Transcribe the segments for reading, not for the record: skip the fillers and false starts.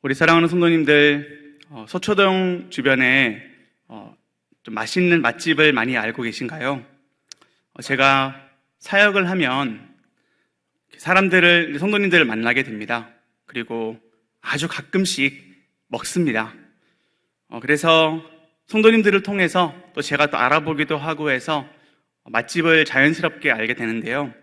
우리 사랑하는 성도님들, 서초동 주변에 좀 맛있는 맛집을 많이 알고 계신가요? 제가 사역을 하면 성도님들을 만나게 됩니다. 그리고 아주 가끔씩 먹습니다. 그래서 성도님들을 통해서 또 제가 또 알아보기도 하고 해서 맛집을 자연스럽게 알게 되는데요.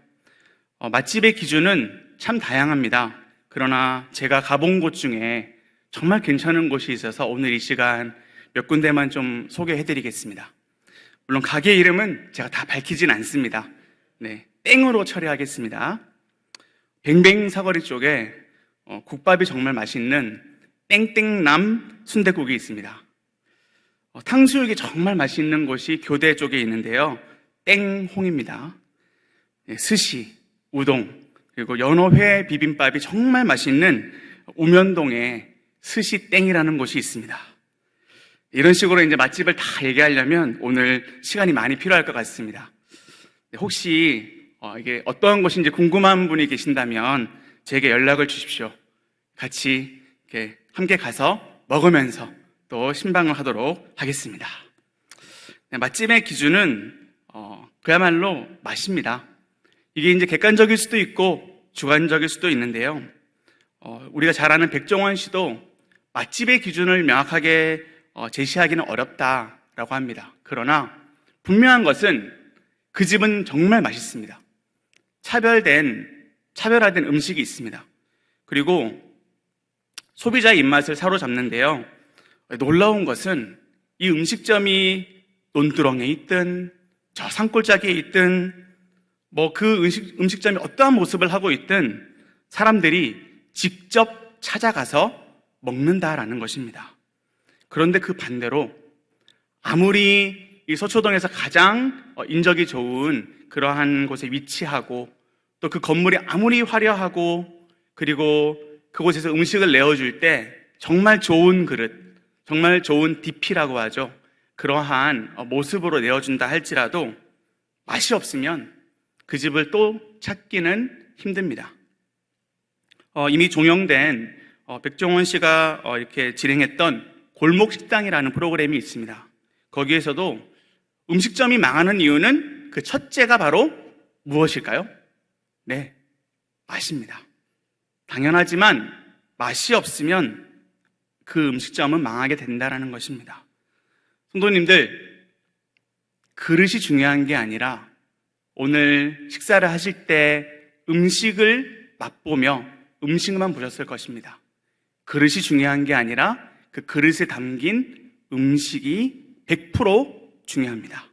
맛집의 기준은 참 다양합니다. 그러나 제가 가본 곳 중에 정말 괜찮은 곳이 있어서 오늘 이 시간 몇 군데만 좀 소개해드리겠습니다. 물론 가게 이름은 제가 다 밝히진 않습니다. 땡으로 처리하겠습니다. 뱅뱅 사거리 쪽에 국밥이 정말 맛있는 땡땡남 순댓국이 있습니다. 탕수육이 정말 맛있는 곳이 교대 쪽에 있는데요. 땡홍입니다. 스시, 우동, 그리고 연어회 비빔밥이 정말 맛있는 우면동에 스시땡이라는 곳이 있습니다. 이런 식으로 이제 맛집을 다 얘기하려면 오늘 시간이 많이 필요할 것 같습니다. 혹시 이게 어떤 곳인지 궁금한 분이 계신다면 제게 연락을 주십시오. 같이 이렇게 함께 가서 먹으면서 또 신방을 하도록 하겠습니다. 맛집의 기준은 그야말로 맛입니다. 이게 이제 객관적일 수도 있고 주관적일 수도 있는데요. 우리가 잘 아는 백종원 씨도 맛집의 기준을 명확하게 제시하기는 어렵다라고 합니다. 그러나 분명한 것은 그 집은 정말 맛있습니다. 차별화된 음식이 있습니다. 그리고 소비자의 입맛을 사로잡는데요. 놀라운 것은 이 음식점이 논두렁에 있든 저 산골짜기에 있든 그 음식점이 어떠한 모습을 하고 있든 사람들이 직접 찾아가서 먹는다라는 것입니다. 그런데 그 반대로 아무리 이 서초동에서 가장 인적이 좋은 그러한 곳에 위치하고 또 그 건물이 아무리 화려하고 그리고 그곳에서 음식을 내어줄 때 정말 좋은 그릇, 정말 좋은 DP라고 하죠. 그러한 모습으로 내어준다 할지라도 맛이 없으면 그 집을 또 찾기는 힘듭니다. 이미 종영된 백종원 씨가 이렇게 진행했던 골목식당이라는 프로그램이 있습니다. 거기에서도 음식점이 망하는 이유는 그 첫째가 바로 무엇일까요? 맛입니다. 당연하지만 맛이 없으면 그 음식점은 망하게 된다는 것입니다. 성도님들, 그릇이 중요한 게 아니라 오늘 식사를 하실 때 음식을 맛보며 음식만 보셨을 것입니다. 그릇이 중요한 게 아니라 그 그릇에 담긴 음식이 100% 중요합니다.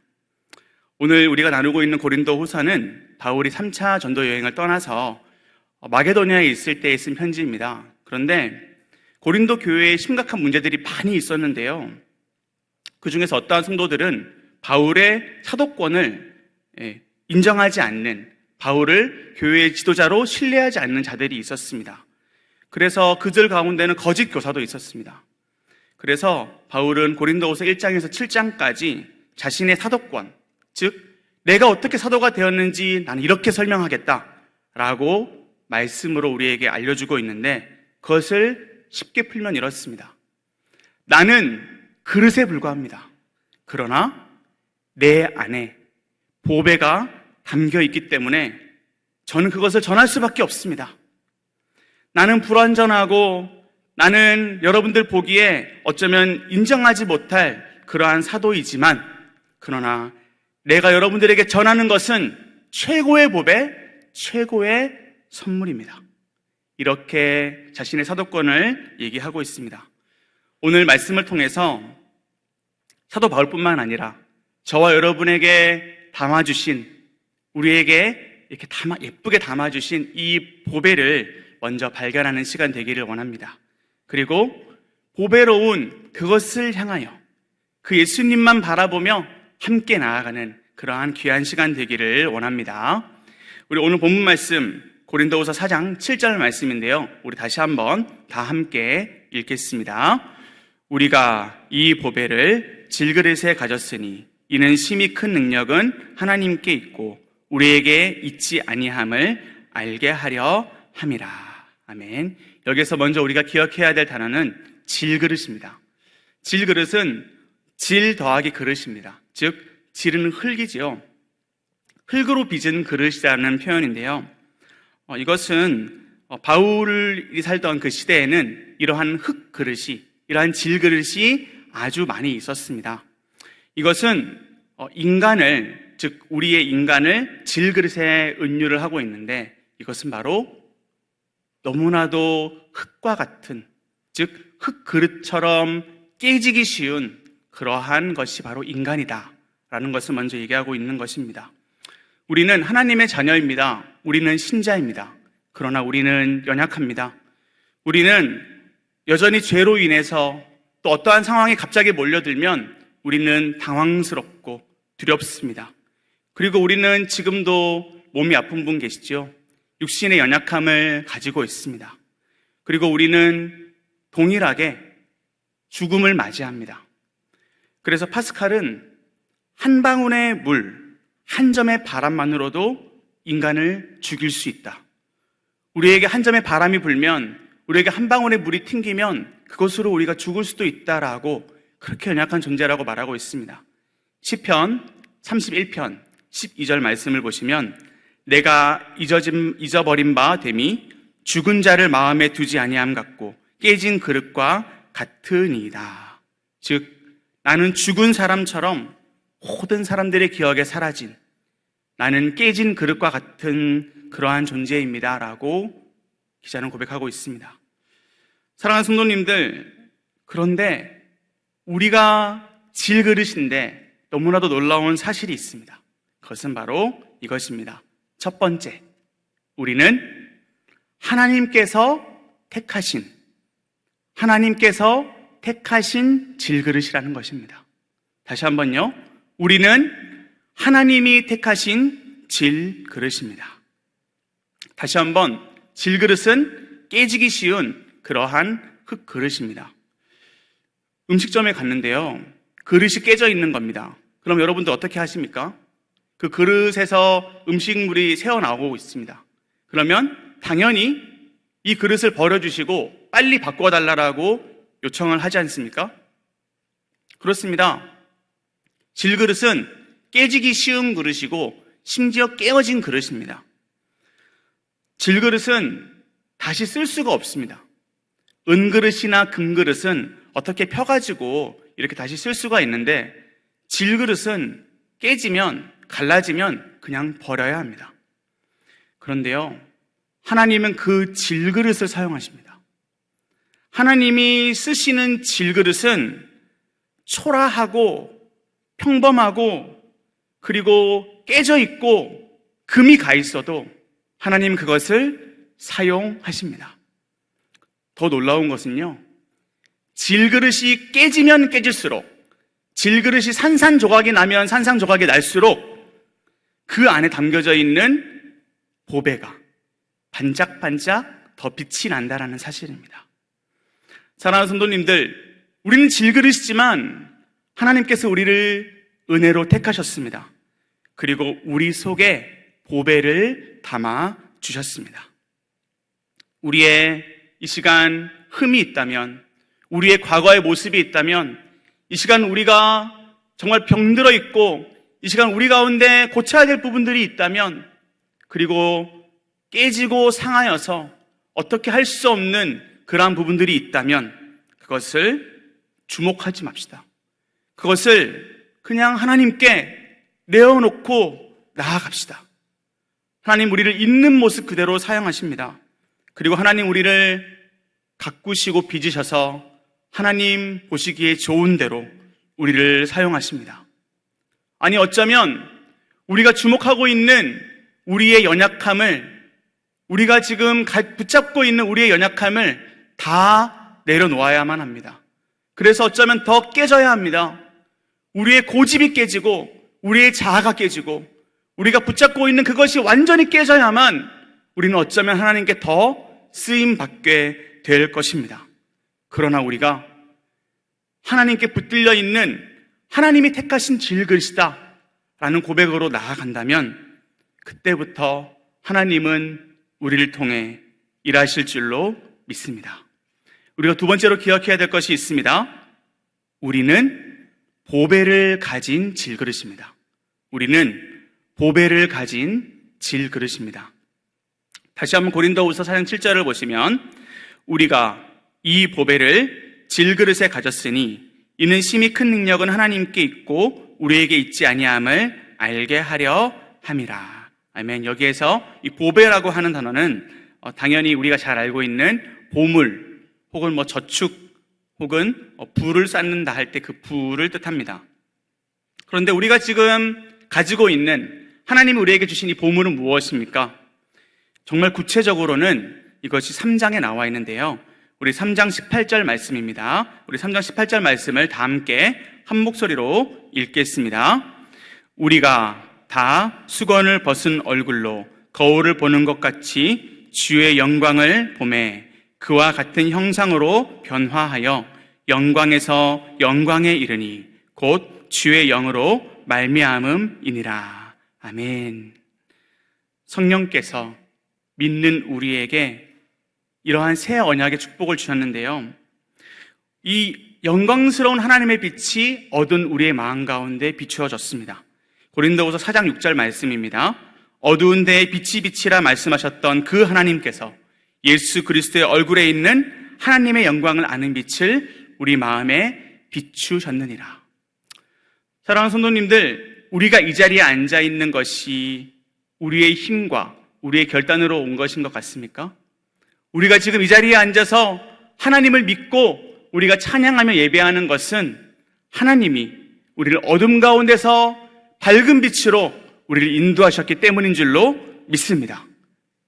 오늘 우리가 나누고 있는 고린도 후서는 바울이 3차 전도 여행을 떠나서 마게도니아에 있을 때에 쓴 편지입니다. 그런데 고린도 교회에 심각한 문제들이 많이 있었는데요. 그 중에서 어떠한 성도들은 바울의 사도권을 인정하지 않는, 바울을 교회의 지도자로 신뢰하지 않는 자들이 있었습니다. 그래서 그들 가운데는 거짓 교사도 있었습니다. 그래서 바울은 고린도후서 1장에서 7장까지 자신의 사도권, 즉 내가 어떻게 사도가 되었는지 나는 이렇게 설명하겠다라고 말씀으로 우리에게 알려주고 있는데, 그것을 쉽게 풀면 이렇습니다. 나는 그릇에 불과합니다. 그러나 내 안에 보배가 담겨 있기 때문에 저는 그것을 전할 수밖에 없습니다. 나는 불완전하고 나는 여러분들 보기에 어쩌면 인정하지 못할 그러한 사도이지만, 그러나 내가 여러분들에게 전하는 것은 최고의 보배, 최고의 선물입니다. 이렇게 자신의 사도권을 얘기하고 있습니다. 오늘 말씀을 통해서 사도 바울뿐만 아니라 저와 여러분에게 담아주신, 우리에게 이렇게 예쁘게 담아주신 이 보배를 먼저 발견하는 시간 되기를 원합니다. 그리고 보배로운 그것을 향하여 그 예수님만 바라보며 함께 나아가는 그러한 귀한 시간 되기를 원합니다. 우리 오늘 본문 말씀 고린도후서 4장 7절 말씀인데요. 우리 다시 한번 다 함께 읽겠습니다. 우리가 이 보배를 질그릇에 가졌으니 이는 심히 큰 능력은 하나님께 있고 우리에게 있지 아니함을 알게 하려 함이라. 아멘. 여기서 먼저 우리가 기억해야 될 단어는 질그릇입니다. 질그릇은 질 더하기 그릇입니다. 즉 질은 흙이지요. 흙으로 빚은 그릇이라는 표현인데요. 이것은 바울이 살던 그 시대에는 이러한 흙 그릇이, 이러한 질 그릇이 아주 많이 있었습니다. 이것은 인간을, 즉 우리의 인간을 질 그릇에 은유를 하고 있는데, 이것은 바로 너무나도 흙과 같은, 즉 흙 그릇처럼 깨지기 쉬운 그러한 것이 바로 인간이다 라는 것을 먼저 얘기하고 있는 것입니다. 우리는 하나님의 자녀입니다. 우리는 신자입니다. 그러나 우리는 연약합니다. 우리는 여전히 죄로 인해서 또 어떠한 상황이 갑자기 몰려들면 우리는 당황스럽고 두렵습니다. 그리고 우리는 지금도 몸이 아픈 분 계시죠? 육신의 연약함을 가지고 있습니다. 그리고 우리는 동일하게 죽음을 맞이합니다. 그래서 파스칼은 한 방울의 물, 한 점의 바람만으로도 인간을 죽일 수 있다. 우리에게 한 점의 바람이 불면, 우리에게 한 방울의 물이 튕기면 그것으로 우리가 죽을 수도 있다라고, 그렇게 연약한 존재라고 말하고 있습니다. 시편 31편 12절 말씀을 보시면, 내가 잊어버린 바 됨이 죽은 자를 마음에 두지 아니함 같고 깨진 그릇과 같으니이다. 즉 나는 죽은 사람처럼 모든 사람들의 기억에 사라진, 나는 깨진 그릇과 같은 그러한 존재입니다 라고 기자는 고백하고 있습니다. 사랑하는 성도님들, 그런데 우리가 질그릇인데 너무나도 놀라운 사실이 있습니다. 그것은 바로 이것입니다. 첫 번째, 우리는 하나님께서 택하신 질그릇이라는 것입니다. 다시 한번요. 우리는 하나님이 택하신 질그릇입니다. 다시 한번, 질그릇은 깨지기 쉬운 그러한 흙그릇입니다. 음식점에 갔는데요, 그릇이 깨져 있는 겁니다. 그럼 여러분들 어떻게 하십니까? 그 그릇에서 음식물이 새어나오고 있습니다. 그러면 당연히 이 그릇을 버려주시고 빨리 바꿔달라고 요청을 하지 않습니까? 그렇습니다. 질그릇은 깨지기 쉬운 그릇이고 심지어 깨어진 그릇입니다. 질그릇은 다시 쓸 수가 없습니다. 은그릇이나 금그릇은 어떻게 펴가지고 이렇게 다시 쓸 수가 있는데, 질그릇은 깨지면, 갈라지면 그냥 버려야 합니다. 그런데요, 하나님은 그 질그릇을 사용하십니다. 하나님이 쓰시는 질그릇은 초라하고 평범하고 그리고 깨져 있고 금이 가 있어도 하나님 그것을 사용하십니다. 더 놀라운 것은요, 질그릇이 깨지면 깨질수록, 질그릇이 산산조각이 나면 산산조각이 날수록 그 안에 담겨져 있는 보배가 반짝반짝 더 빛이 난다라는 사실입니다. 사랑하는 성도님들, 우리는 질그릇이지만 하나님께서 우리를 은혜로 택하셨습니다. 그리고 우리 속에 보배를 담아 주셨습니다. 우리의 이 시간 흠이 있다면, 우리의 과거의 모습이 있다면, 이 시간 우리가 정말 병들어 있고 이 시간 우리 가운데 고쳐야 될 부분들이 있다면, 그리고 깨지고 상하여서 어떻게 할 수 없는 그러한 부분들이 있다면 그것을 주목하지 맙시다. 그것을 그냥 하나님께 내어놓고 나아갑시다. 하나님 우리를 있는 모습 그대로 사용하십니다. 그리고 하나님 우리를 가꾸시고 빚으셔서 하나님 보시기에 좋은 대로 우리를 사용하십니다. 아니 어쩌면 우리가 주목하고 있는 우리의 연약함을, 우리가 지금 붙잡고 있는 우리의 연약함을 다 내려놓아야만 합니다. 그래서 어쩌면 더 깨져야 합니다. 우리의 고집이 깨지고 우리의 자아가 깨지고 우리가 붙잡고 있는 그것이 완전히 깨져야만 우리는 어쩌면 하나님께 더 쓰임받게 될 것입니다. 그러나 우리가 하나님께 붙들려 있는 하나님이 택하신 질그릇이다 라는 고백으로 나아간다면 그때부터 하나님은 우리를 통해 일하실 줄로 믿습니다. 우리가 두 번째로 기억해야 될 것이 있습니다. 우리는 보배를 가진 질그릇입니다. 우리는 보배를 가진 질그릇입니다. 다시 한번 고린도후서 4장 7절을 보시면 우리가 이 보배를 질그릇에 가졌으니 이는 심히 큰 능력은 하나님께 있고 우리에게 있지 아니함을 알게 하려 함이라. 아멘. 여기에서 이 보배라고 하는 단어는 당연히 우리가 잘 알고 있는 보물 혹은 저축 혹은 부를 쌓는다 할 때 그 부를 뜻합니다. 그런데 우리가 지금 가지고 있는 하나님이 우리에게 주신 이 보물은 무엇입니까? 정말 구체적으로는 이것이 3장에 나와 있는데요. 우리 3장 18절 말씀입니다. 우리 3장 18절 말씀을 다 함께 한 목소리로 읽겠습니다. 우리가 다 수건을 벗은 얼굴로 거울을 보는 것 같이 주의 영광을 보매 그와 같은 형상으로 변화하여 영광에서 영광에 이르니 곧 주의 영으로 말미암음이니라. 아멘. 성령께서 믿는 우리에게 이러한 새 언약의 축복을 주셨는데요. 이 영광스러운 하나님의 빛이 어두운 우리의 마음 가운데 비추어졌습니다. 고린도후서 4장 6절 말씀입니다. 어두운 데에 빛이 비치라 말씀하셨던 그 하나님께서 예수 그리스도의 얼굴에 있는 하나님의 영광을 아는 빛을 우리 마음에 비추셨느니라. 사랑하는 성도님들, 우리가 이 자리에 앉아 있는 것이 우리의 힘과 우리의 결단으로 온 것인 것 같습니까? 우리가 지금 이 자리에 앉아서 하나님을 믿고 우리가 찬양하며 예배하는 것은 하나님이 우리를 어둠 가운데서 밝은 빛으로 우리를 인도하셨기 때문인 줄로 믿습니다.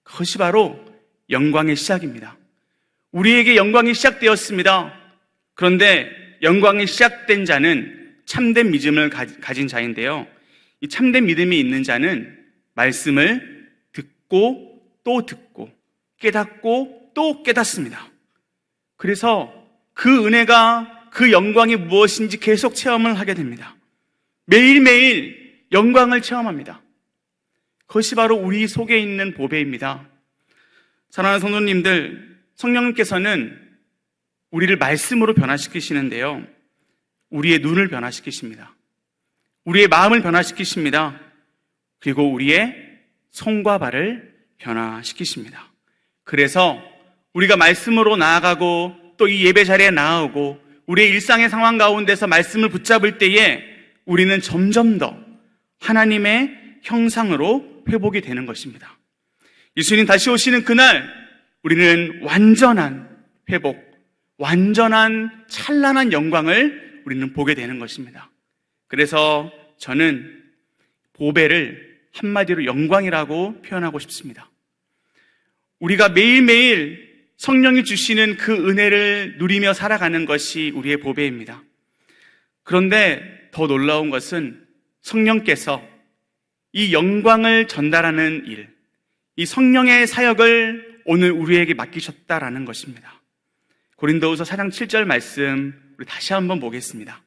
그것이 바로 영광의 시작입니다. 우리에게 영광이 시작되었습니다. 그런데 영광이 시작된 자는 참된 믿음을 가진 자인데요. 이 참된 믿음이 있는 자는 말씀을 듣고 또 듣고 깨닫고 또 깨닫습니다. 그래서 그 은혜가 그 영광이 무엇인지 계속 체험을 하게 됩니다. 매일매일 영광을 체험합니다. 그것이 바로 우리 속에 있는 보배입니다. 사랑하는 성도님들, 성령님께서는 우리를 말씀으로 변화시키시는데요. 우리의 눈을 변화시키십니다. 우리의 마음을 변화시키십니다. 그리고 우리의 손과 발을 변화시키십니다. 그래서 우리가 말씀으로 나아가고 또 이 예배 자리에 나아오고 우리의 일상의 상황 가운데서 말씀을 붙잡을 때에 우리는 점점 더 하나님의 형상으로 회복이 되는 것입니다. 예수님 다시 오시는 그날 우리는 완전한 회복, 완전한 찬란한 영광을 우리는 보게 되는 것입니다. 그래서 저는 보배를 한마디로 영광이라고 표현하고 싶습니다. 우리가 매일매일 성령이 주시는 그 은혜를 누리며 살아가는 것이 우리의 보배입니다. 그런데 더 놀라운 것은 성령께서 이 영광을 전달하는 일, 이 성령의 사역을 오늘 우리에게 맡기셨다라는 것입니다. 고린도후서 4장 7절 말씀 우리 다시 한번 보겠습니다.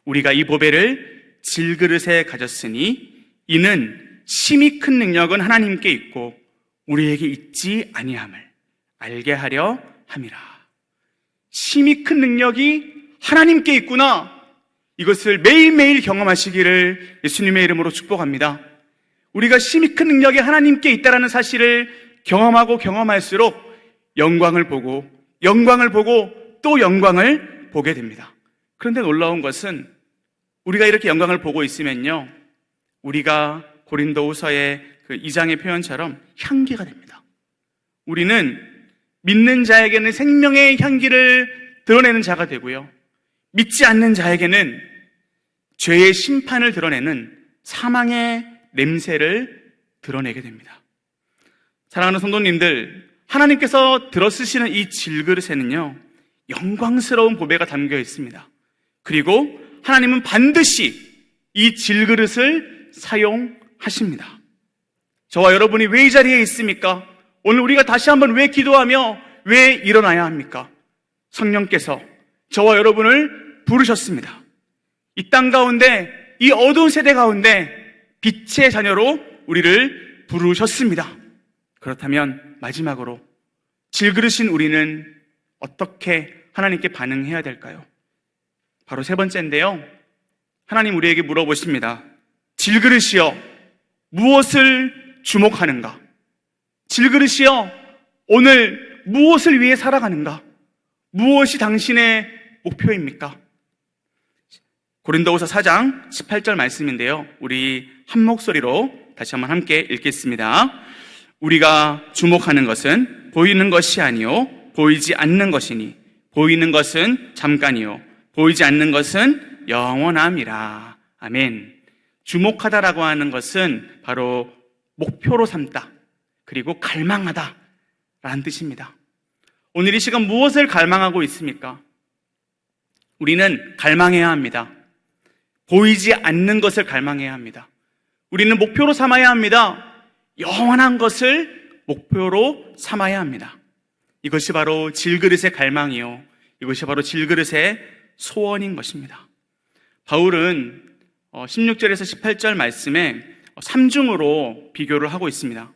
우리가 이 보배를 질그릇에 가졌으니 이는 심히 큰 능력은 하나님께 있고 우리에게 있지 아니함을 알게 하려 함이라. 심히 큰 능력이 하나님께 있구나. 이것을 매일매일 경험하시기를 예수님의 이름으로 축복합니다. 우리가 심히 큰 능력이 하나님께 있다는 사실을 경험하고 경험할수록 영광을 보고 또 영광을 보게 됩니다. 그런데 놀라운 것은 우리가 이렇게 영광을 보고 있으면요, 우리가 고린도후서의 그 2장의 표현처럼 향기가 됩니다. 우리는 믿는 자에게는 생명의 향기를 드러내는 자가 되고요, 믿지 않는 자에게는 죄의 심판을 드러내는 사망의 냄새를 드러내게 됩니다. 사랑하는 성도님들, 하나님께서 들어쓰시는 이 질그릇에는요, 영광스러운 보배가 담겨 있습니다. 그리고 하나님은 반드시 이 질그릇을 사용하십니다. 저와 여러분이 왜 이 자리에 있습니까? 오늘 우리가 다시 한번 왜 기도하며 왜 일어나야 합니까? 성령께서 저와 여러분을 부르셨습니다. 이 땅 가운데, 이 어두운 세대 가운데 빛의 자녀로 우리를 부르셨습니다. 그렇다면 마지막으로 질그릇인 우리는 어떻게 하나님께 반응해야 될까요? 바로 세 번째인데요. 하나님 우리에게 물어보십니다. 질그릇이여, 무엇을 주목하는가? 질그릇이여, 오늘 무엇을 위해 살아가는가? 무엇이 당신의 목표입니까? 고린도후서 4장 18절 말씀인데요. 우리 한 목소리로 다시 한번 함께 읽겠습니다. 우리가 주목하는 것은 보이는 것이 아니요 보이지 않는 것이니 보이는 것은 잠깐이요 보이지 않는 것은 영원함이라. 아멘. 주목하다라고 하는 것은 바로 목표로 삼다, 그리고 갈망하다 라는 뜻입니다. 오늘 이 시간 무엇을 갈망하고 있습니까? 우리는 갈망해야 합니다. 보이지 않는 것을 갈망해야 합니다. 우리는 목표로 삼아야 합니다. 영원한 것을 목표로 삼아야 합니다. 이것이 바로 질그릇의 갈망이요, 이것이 바로 질그릇의 소원인 것입니다. 바울은 16절에서 18절 말씀에 3중으로 비교를 하고 있습니다.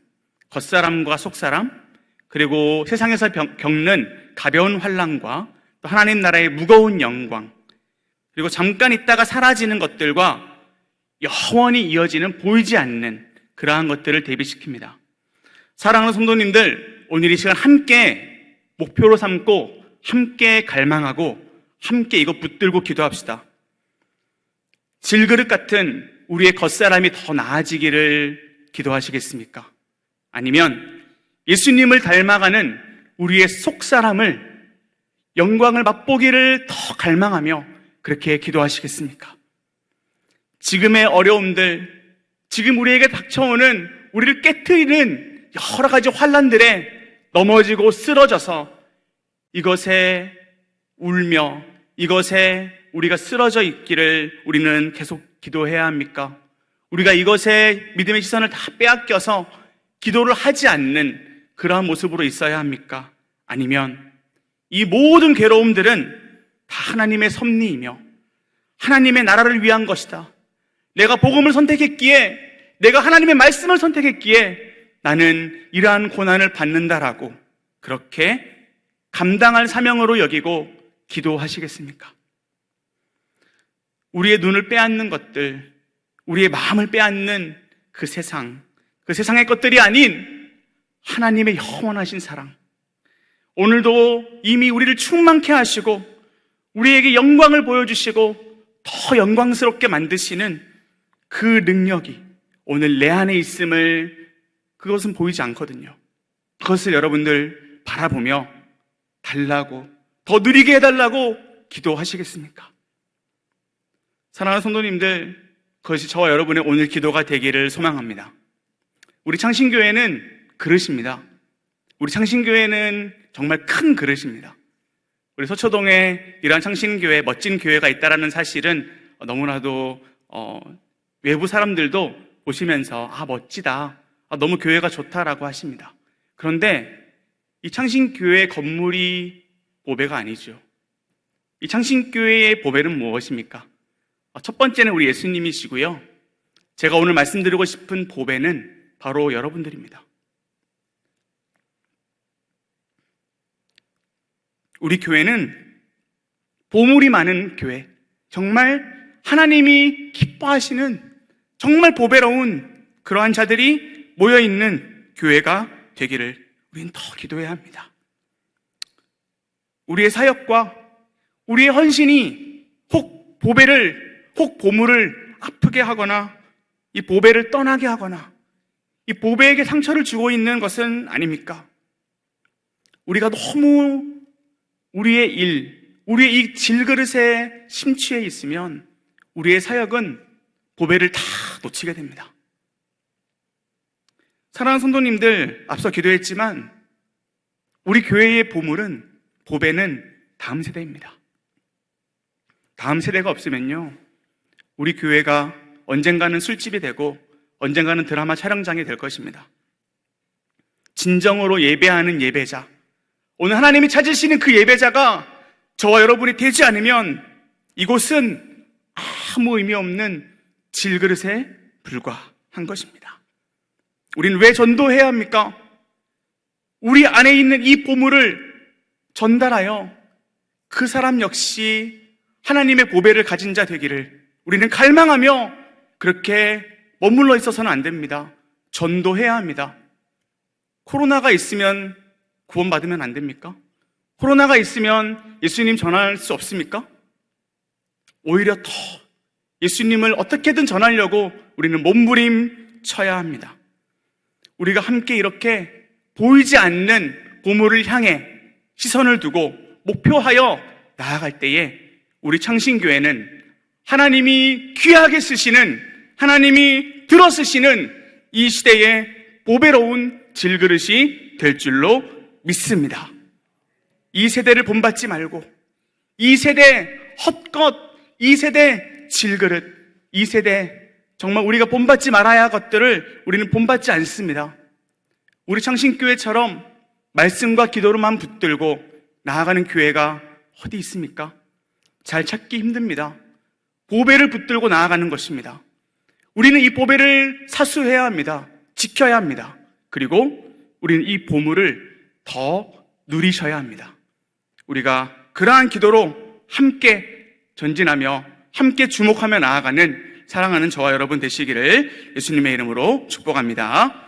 겉사람과 속사람, 그리고 세상에서 겪는 가벼운 환난과 또 하나님 나라의 무거운 영광, 그리고 잠깐 있다가 사라지는 것들과 영원히 이어지는 보이지 않는 그러한 것들을 대비시킵니다. 사랑하는 성도님들, 오늘 이 시간 함께 목표로 삼고 함께 갈망하고 함께 이거 붙들고 기도합시다. 질그릇 같은 우리의 겉사람이 더 나아지기를 기도하시겠습니까? 아니면 예수님을 닮아가는 우리의 속사람을, 영광을 맛보기를 더 갈망하며 그렇게 기도하시겠습니까? 지금의 어려움들, 지금 우리에게 닥쳐오는 우리를 깨트리는 여러 가지 환난들에 넘어지고 쓰러져서 이것에 울며 이것에 우리가 쓰러져 있기를 우리는 계속 기도해야 합니까? 우리가 이것에 믿음의 시선을 다 빼앗겨서 기도를 하지 않는 그러한 모습으로 있어야 합니까? 아니면 이 모든 괴로움들은 다 하나님의 섭리이며 하나님의 나라를 위한 것이다, 내가 복음을 선택했기에, 내가 하나님의 말씀을 선택했기에 나는 이러한 고난을 받는다라고 그렇게 감당할 사명으로 여기고 기도하시겠습니까? 우리의 눈을 빼앗는 것들, 우리의 마음을 빼앗는 그 세상의 것들이 아닌 하나님의 영원하신 사랑, 오늘도 이미 우리를 충만케 하시고 우리에게 영광을 보여주시고 더 영광스럽게 만드시는 그 능력이 오늘 내 안에 있음을, 그것은 보이지 않거든요. 그것을 여러분들 바라보며 달라고, 더 누리게 해달라고 기도하시겠습니까? 사랑하는 성도님들, 그것이 저와 여러분의 오늘 기도가 되기를 소망합니다. 우리 창신교회는 그릇입니다. 우리 창신교회는 정말 큰 그릇입니다. 우리 서초동에 이러한 창신교회, 멋진 교회가 있다는 사실은 너무나도 외부 사람들도 보시면서 멋지다, 너무 교회가 좋다라고 하십니다. 그런데 이 창신교회 건물이 보배가 아니죠. 이 창신교회의 보배는 무엇입니까? 첫 번째는 우리 예수님이시고요, 제가 오늘 말씀드리고 싶은 보배는 바로 여러분들입니다. 우리 교회는 보물이 많은 교회, 정말 하나님이 기뻐하시는 정말 보배로운 그러한 자들이 모여있는 교회가 되기를 우리는 더 기도해야 합니다. 우리의 사역과 우리의 헌신이 혹 보물을 아프게 하거나 이 보배를 떠나게 하거나 이 보배에게 상처를 주고 있는 것은 아닙니까? 우리가 너무 우리의 우리의 이 질그릇에 심취해 있으면 우리의 사역은 보배를 다 놓치게 됩니다. 사랑하는 성도님들, 앞서 기도했지만 우리 교회의 보배는 다음 세대입니다. 다음 세대가 없으면요, 우리 교회가 언젠가는 술집이 되고 언젠가는 드라마 촬영장이 될 것입니다. 진정으로 예배하는 예배자, 오늘 하나님이 찾으시는 그 예배자가 저와 여러분이 되지 않으면 이곳은 아무 의미 없는 질그릇에 불과한 것입니다. 우리는 왜 전도해야 합니까? 우리 안에 있는 이 보물을 전달하여 그 사람 역시 하나님의 보배를 가진 자 되기를 우리는 갈망하며 그렇게 머물러 있어서는 안 됩니다. 전도해야 합니다. 코로나가 있으면 구원받으면 안 됩니까? 코로나가 있으면 예수님 전할 수 없습니까? 오히려 더 예수님을 어떻게든 전하려고 우리는 몸부림쳐야 합니다. 우리가 함께 이렇게 보이지 않는 보물을 향해 시선을 두고 목표하여 나아갈 때에 우리 창신교회는 하나님이 귀하게 쓰시는, 하나님이 들어 쓰시는 이 시대의 보배로운 질그릇이 될 줄로 믿습니다. 이 세대를 본받지 말고, 이 세대 헛것, 이 세대 질그릇, 이 세대 정말 우리가 본받지 말아야 할 것들을 우리는 본받지 않습니다. 우리 창신교회처럼 말씀과 기도로만 붙들고 나아가는 교회가 어디 있습니까? 잘 찾기 힘듭니다. 보배를 붙들고 나아가는 것입니다. 우리는 이 보배를 사수해야 합니다. 지켜야 합니다. 그리고 우리는 이 보물을 더 누리셔야 합니다. 우리가 그러한 기도로 함께 전진하며 함께 주목하며 나아가는 사랑하는 저와 여러분 되시기를 예수님의 이름으로 축복합니다.